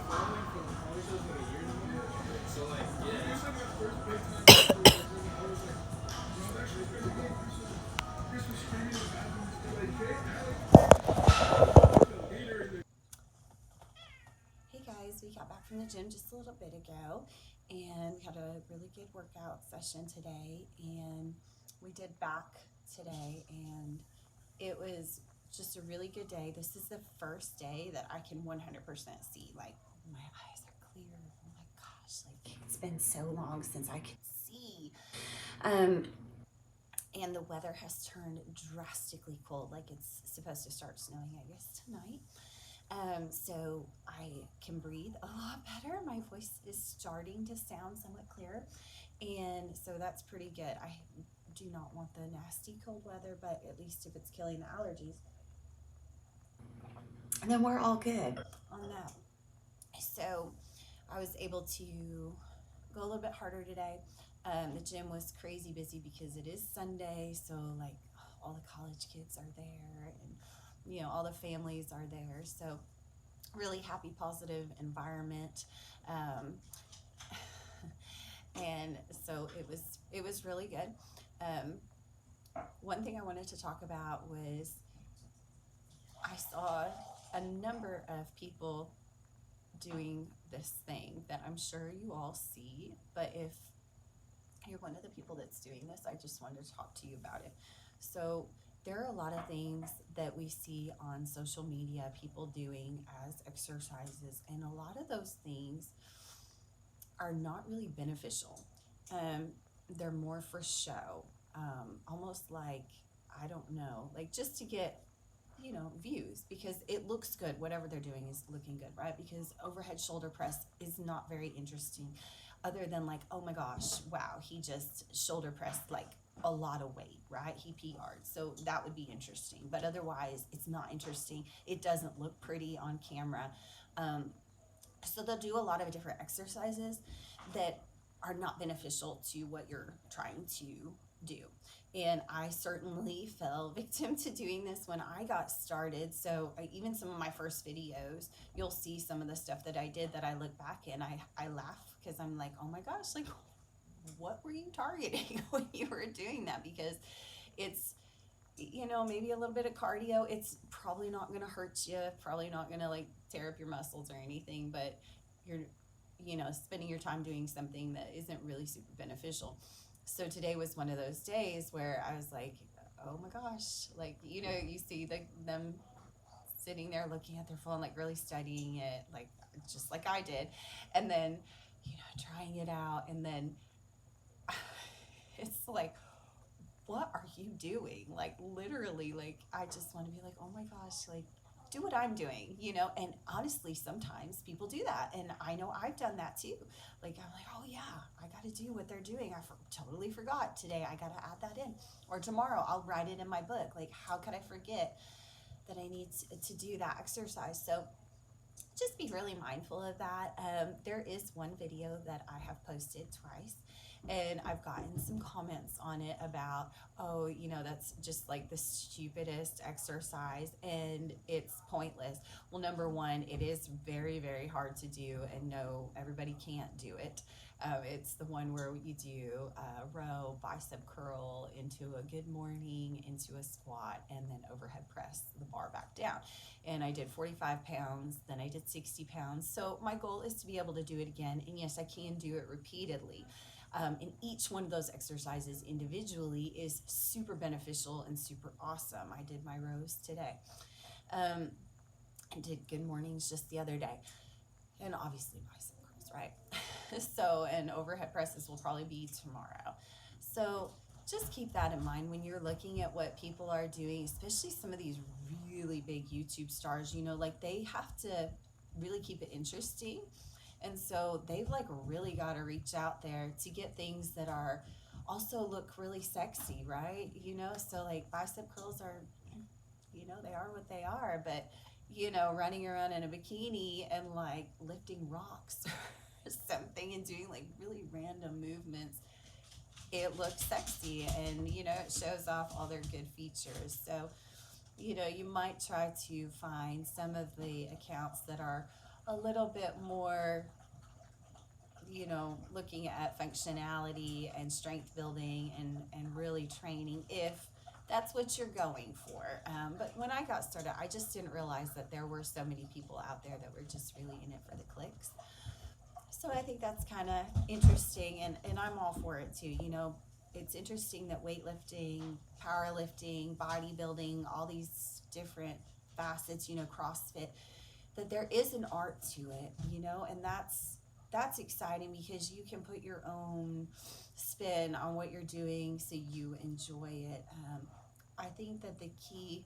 Hey guys, we got back from the gym just a little bit ago and we had a really good workout session today, and we did back today, and it was just a really good day. This is the first day that I can 100% see, like my eyes are clear. Oh my gosh, like it's been so long since I could see. Um, and the weather has turned drastically cold. Like it's supposed to start snowing, I guess, tonight. So I can breathe a lot better. My voice is starting to sound somewhat clearer. And so that's pretty good. I do not want the nasty cold weather, but at least if it's killing the allergies, then we're all good on that. So I was able to go a little bit harder today. The gym was crazy busy because it is Sunday, so like all the college kids are there, and all the families are there. So really happy, positive environment, um, and so it was really good. Um, One thing I wanted to talk about was I saw a number of people doing this thing that I'm sure you all see, but if you're one of the people that's doing this, I just wanted to talk to you about it. So there are a lot of things that we see on social media, people doing as exercises, and a lot of those things are not really beneficial. They're more for show, almost like, I don't know, like just to get views, because it looks good. Whatever they're doing is looking good, right? Because overhead shoulder press is not very interesting, other than like, oh my gosh, wow, he just shoulder pressed like a lot of weight, right? He PR'd. So that would be interesting. But otherwise, it's not interesting. It doesn't look pretty on camera. So they'll do a lot of different exercises that are not beneficial to what you're trying to do. And I certainly fell victim to doing this when I got started. So even some of my first videos, you'll see some of the stuff that I did that I look back and I laugh, because I'm like, oh my gosh, like what were you targeting when you were doing that? Because it's, maybe a little bit of cardio. It's probably not going to hurt you, probably not going to like tear up your muscles or anything, but you're, spending your time doing something that isn't really super beneficial. So today was one of those days where I was like, oh my gosh, like, you see them sitting there looking at their phone, like really studying it, like just like I did. And then, trying it out. And then it's like, what are you doing? Like literally, like I just want to be like, oh my gosh, like do what I'm doing, and honestly, sometimes people do that. And I know I've done that too. Like, I'm like, oh yeah, I got to do what they're doing. Totally forgot today. I got to add that in. Or tomorrow I'll write it in my book. Like, how could I forget that I need to do that exercise? So just be really mindful of that. There is one video that I have posted twice, and I've gotten some comments on it about, oh, that's just like the stupidest exercise and it's pointless. Well, number one, it is very, very hard to do, and no, everybody can't do it. It's the one where you do a row, bicep curl into a good morning, into a squat, and then overhead press the bar back down. And I did 45 pounds, then I did 60 pounds. So my goal is to be able to do it again. And yes, I can do it repeatedly. And each one of those exercises individually is super beneficial and super awesome. I did my rows today. I did good mornings just the other day. And obviously bicep curls, right? So, and overhead presses will probably be tomorrow. So just keep that in mind when you're looking at what people are doing, especially some of these really big YouTube stars, like they have to really keep it interesting. And so they've like really got to reach out there to get things that are also look really sexy, right? So like bicep curls are, they are what they are, but running around in a bikini and like lifting rocks or something and doing like really random movements, it looks sexy, and it shows off all their good features. So you might try to find some of the accounts that are a little bit more, looking at functionality and strength building and really training if that's what you're going for. But when I got started, I just didn't realize that there were so many people out there that were just really in it for the clicks. So I think that's kind of interesting, and I'm all for it too. It's interesting that weightlifting, powerlifting, bodybuilding, all these different facets, CrossFit, that there is an art to it, and that's exciting because you can put your own spin on what you're doing so you enjoy it. I think that the key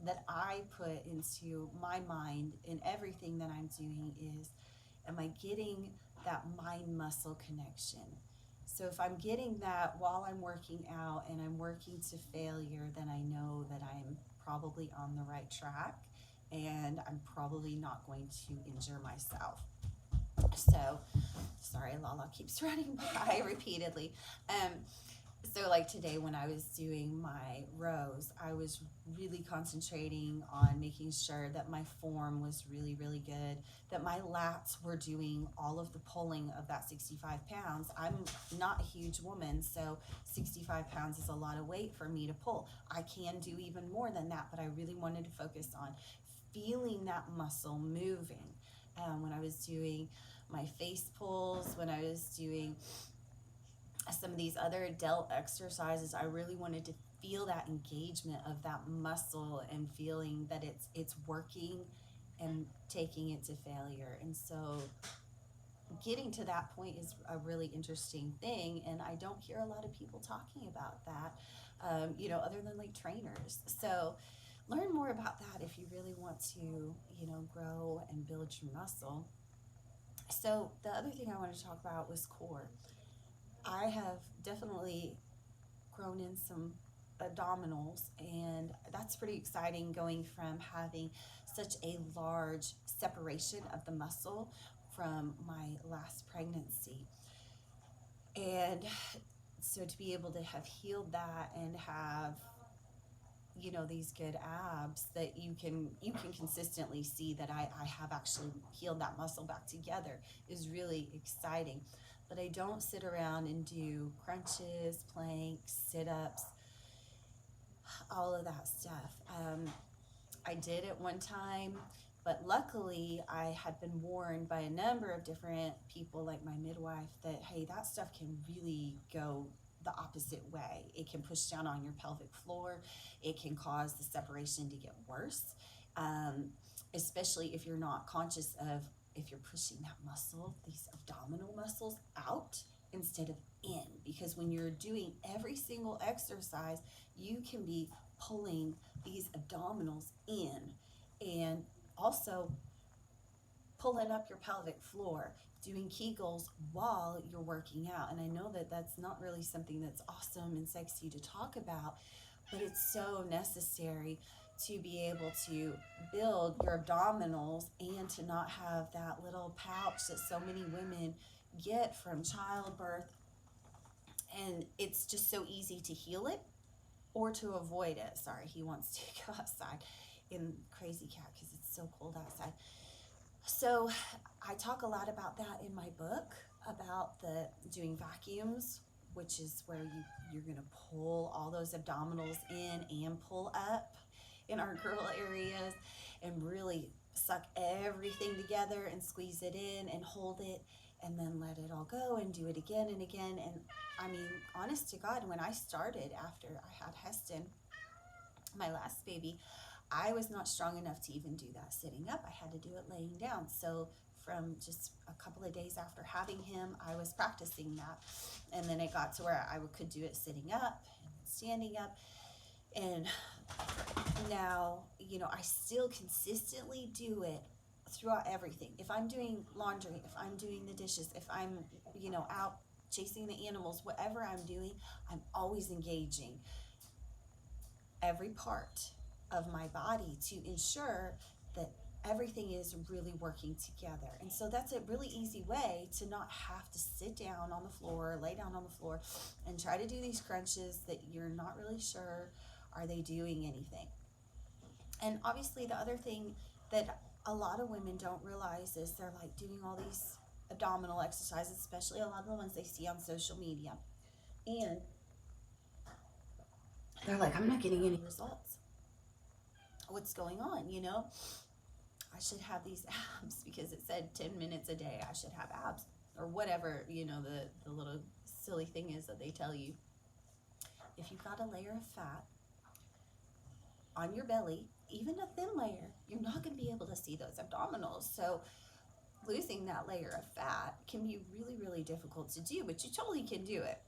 that I put into my mind in everything that I'm doing is, am I getting that mind muscle connection? So if I'm getting that while I'm working out and I'm working to failure, then I know that I'm probably on the right track and I'm probably not going to injure myself. So, sorry, Lala keeps running by repeatedly. So like today when I was doing my rows, I was really concentrating on making sure that my form was really, really good, that my lats were doing all of the pulling of that 65 pounds. I'm not a huge woman, so 65 pounds is a lot of weight for me to pull. I can do even more than that, but I really wanted to focus on feeling that muscle moving. When I was doing my face pulls, when I was doing some of these other delt exercises, I really wanted to feel that engagement of that muscle and feeling that it's working and taking it to failure. And so getting to that point is a really interesting thing, and I don't hear a lot of people talking about that, other than like trainers. So learn more about that if you really want to, grow and build your muscle. So the other thing I wanted to talk about was core. I have definitely grown in some abdominals, and that's pretty exciting, going from having such a large separation of the muscle from my last pregnancy. And so to be able to have healed that and have these good abs that you can consistently see that I have actually healed that muscle back together is really exciting. But I don't sit around and do crunches, planks, sit-ups, all of that stuff. I did at one time, but luckily I had been warned by a number of different people, like my midwife, that hey, that stuff can really go the opposite way. It can push down on your pelvic floor. It can cause the separation to get worse, especially if you're not conscious of, if you're pushing that muscle, these abdominal muscles, out instead of in. Because when you're doing every single exercise, you can be pulling these abdominals in and also pulling up your pelvic floor, doing Kegels while you're working out. And I know that that's not really something that's awesome and sexy to talk about, but it's so necessary to be able to build your abdominals and to not have that little pouch that so many women get from childbirth. And it's just so easy to heal it or to avoid it. Sorry, he wants to go outside in Crazy Cat because it's so cold outside. So I talk a lot about that in my book, about the doing vacuums, which is where you're going to pull all those abdominals in and pull up in our girl areas and really suck everything together and squeeze it in and hold it and then let it all go and do it again and again. And I mean, honest to God, when I started after I had Heston, my last baby, I was not strong enough to even do that sitting up. I had to do it laying down. So from just a couple of days after having him, I was practicing that. And then it got to where I could do it sitting up and standing up. And now, I still consistently do it throughout everything. If I'm doing laundry, if I'm doing the dishes, if I'm, out chasing the animals, whatever I'm doing, I'm always engaging every part of my body to ensure that everything is really working together. And so that's a really easy way to not have to sit down on the floor, lay down on the floor, and try to do these crunches that you're not really sure, are they doing anything? And obviously the other thing that a lot of women don't realize is they're like doing all these abdominal exercises, especially a lot of the ones they see on social media. And they're like, I'm not getting any results. What's going on? You know, I should have these abs because it said 10 minutes a day I should have abs, or whatever, you know, the little silly thing is that they tell you. If you've got a layer of fat on your belly, even a thin layer, you're not going to be able to see those abdominals. So losing that layer of fat can be really, really difficult to do, but you totally can do it.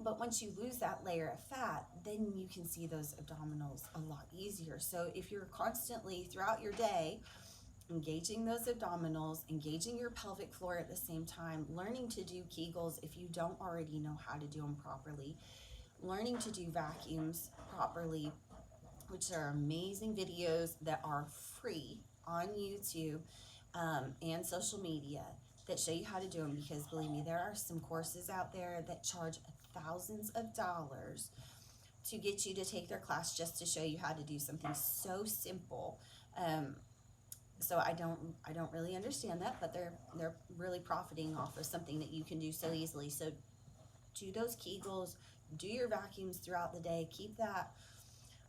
But once you lose that layer of fat, then you can see those abdominals a lot easier. So if you're constantly throughout your day engaging those abdominals, engaging your pelvic floor at the same time, learning to do Kegels if you don't already know how to do them properly, learning to do vacuums properly, which are amazing videos that are free on YouTube and social media that show you how to do them, because believe me, there are some courses out there that charge thousands of dollars to get you to take their class just to show you how to do something so simple. So I don't really understand that, but they're really profiting off of something that you can do so easily. So do those Kegels, do your vacuums throughout the day, keep that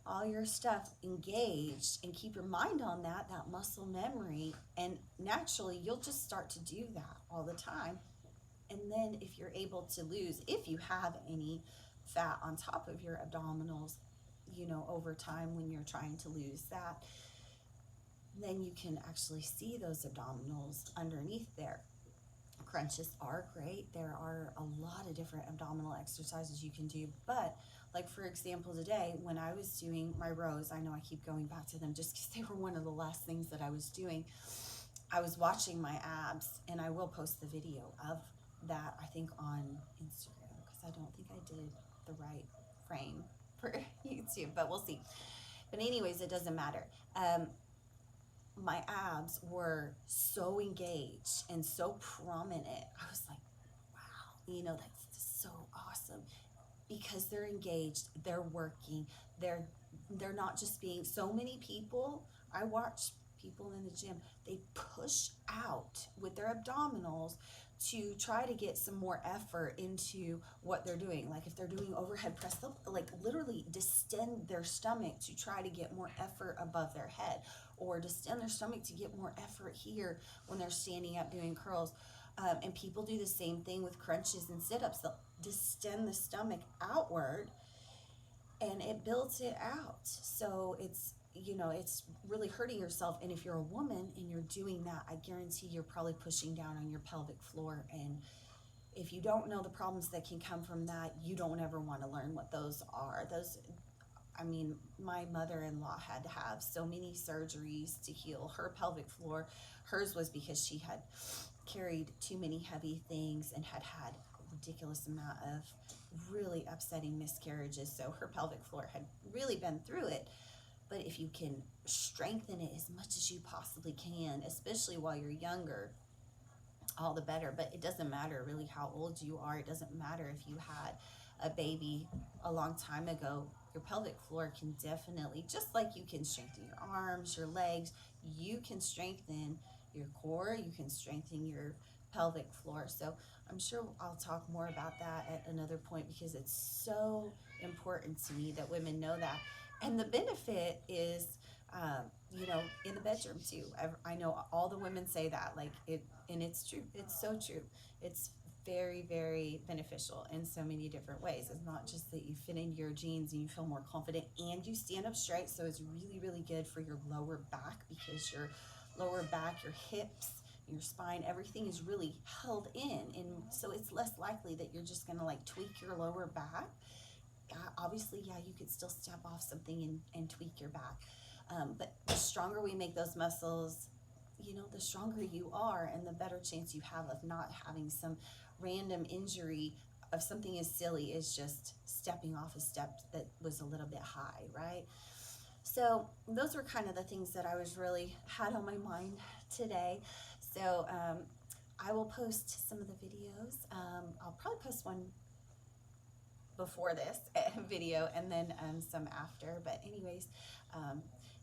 all your stuff engaged, and keep your mind on that muscle memory, and naturally you'll just start to do that all the time. And then if you're able to lose, if you have any fat on top of your abdominals, you know, over time when you're trying to lose that, then you can actually see those abdominals underneath there. Crunches are great. There are a lot of different abdominal exercises you can do, but like for example today when I was doing my rows, I know I keep going back to them just because they were one of the last things that I was doing. I was watching my abs, and I will post the video of that, I think, on Instagram, because I don't think I did the right frame for YouTube, but we'll see. But anyways, it doesn't matter. My abs were so engaged and so prominent. I was like, wow, you know, that's so awesome, because they're engaged, they're working, they're not just being, so many people, I watch people in the gym, they push out with their abdominals to try to get some more effort into what they're doing. Like if they're doing overhead press, they'll like literally distend their stomach to try to get more effort above their head, or distend their stomach to get more effort here when they're standing up doing curls. And people do the same thing with crunches and sit-ups. They'll distend the stomach outward, and it builds it out. So it's, you know, it's really hurting yourself. And if you're a woman and you're doing that, I guarantee you're probably pushing down on your pelvic floor. And if you don't know the problems that can come from that, you don't ever want to learn what those are. I mean, my mother-in-law had to have so many surgeries to heal her pelvic floor. Hers was because she had carried too many heavy things and had had a ridiculous amount of really upsetting miscarriages. So her pelvic floor had really been through it. But if you can strengthen it as much as you possibly can, especially while you're younger, all the better. But it doesn't matter really how old you are. It doesn't matter if you had a baby a long time ago. Your pelvic floor can definitely, just like you can strengthen your arms, your legs, you can strengthen your core, you can strengthen your pelvic floor. So I'm sure I'll talk more about that at another point, because it's so important to me that women know that. And the benefit is, you know, in the bedroom too. I know all the women say that, like it, and it's true. It's so true. It's very, very beneficial in so many different ways. It's not just that you fit into your jeans and you feel more confident and you stand up straight. So it's really, really good for your lower back, because your lower back, your hips, your spine, everything is really held in. And so it's less likely that you're just gonna like tweak your lower back. Obviously, yeah, you could still step off something and tweak your back. But the stronger we make those muscles, you know, the stronger you are, and the better chance you have of not having some random injury of something as silly as just stepping off a step that was a little bit high, right? So those were kind of the things that I was really had on my mind today. So I will post some of the videos. I'll probably post one before this video, and then some after. But anyways,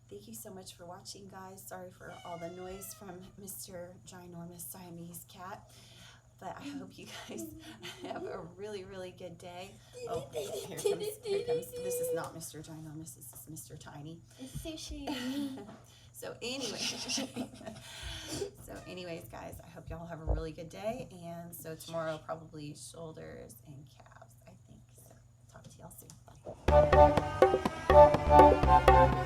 thank you so much for watching, guys. Sorry for all the noise from Mr. Ginormous Siamese Cat. But I hope you guys have a really, really good day. Oh, here comes. This is not Mr. Ginormous. This is Mr. Tiny. It's sushi. So anyways, guys, I hope y'all have a really good day. And so tomorrow, probably shoulders and calves, I think. So talk to y'all soon. Bye.